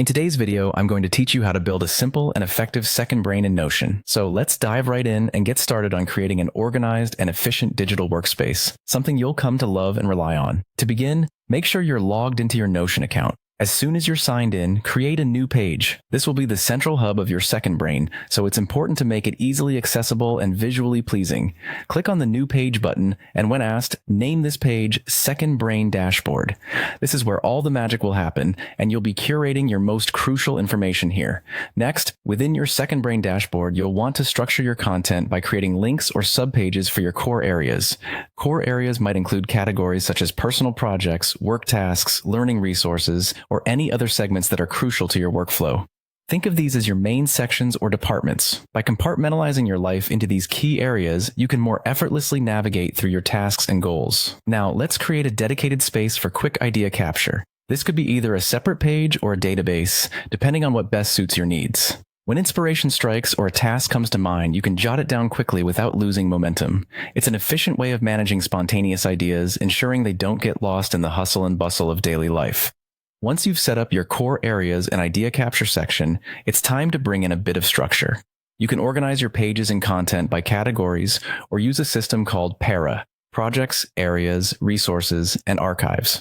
In today's video, I'm going to teach you how to build a simple and effective second brain in Notion. So let's dive right in and get started on creating an organized and efficient digital workspace, something you'll come to love and rely on. To begin, make sure you're logged into your Notion account. As soon as you're signed in, create a new page. This will be the central hub of your second brain, so it's important to make it easily accessible and visually pleasing. Click on the New Page button, and when asked, name this page Second Brain Dashboard. This is where all the magic will happen, and you'll be curating your most crucial information here. Next, within your Second Brain Dashboard, you'll want to structure your content by creating links or subpages for your core areas. Core areas might include categories such as personal projects, work tasks, learning resources, or any other segments that are crucial to your workflow. Think of these as your main sections or departments. By compartmentalizing your life into these key areas, you can more effortlessly navigate through your tasks and goals. Now, let's create a dedicated space for quick idea capture. This could be either a separate page or a database, depending on what best suits your needs. When inspiration strikes or a task comes to mind, you can jot it down quickly without losing momentum. It's an efficient way of managing spontaneous ideas, ensuring they don't get lost in the hustle and bustle of daily life. Once you've set up your core areas and idea capture section, it's time to bring in a bit of structure. You can organize your pages and content by categories or use a system called Para: Projects, Areas, Resources, and Archives.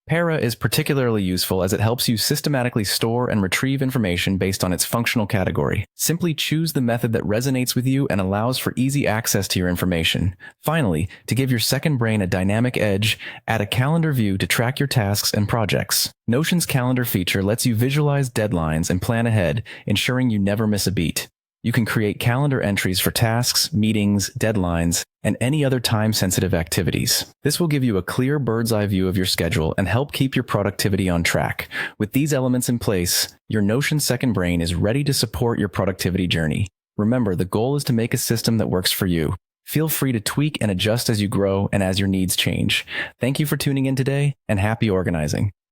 Para is particularly useful as it helps you systematically store and retrieve information based on its functional category. Simply choose the method that resonates with you and allows for easy access to your information. Finally, to give your second brain a dynamic edge, add a calendar view to track your tasks and projects. Notion's calendar feature lets you visualize deadlines and plan ahead, ensuring you never miss a beat. You can create calendar entries for tasks, meetings, deadlines, and any other time-sensitive activities. This will give you a clear bird's-eye view of your schedule and help keep your productivity on track. With these elements in place, your Notion second brain is ready to support your productivity journey. Remember, the goal is to make a system that works for you. Feel free to tweak and adjust as you grow and as your needs change. Thank you for tuning in today, and happy organizing.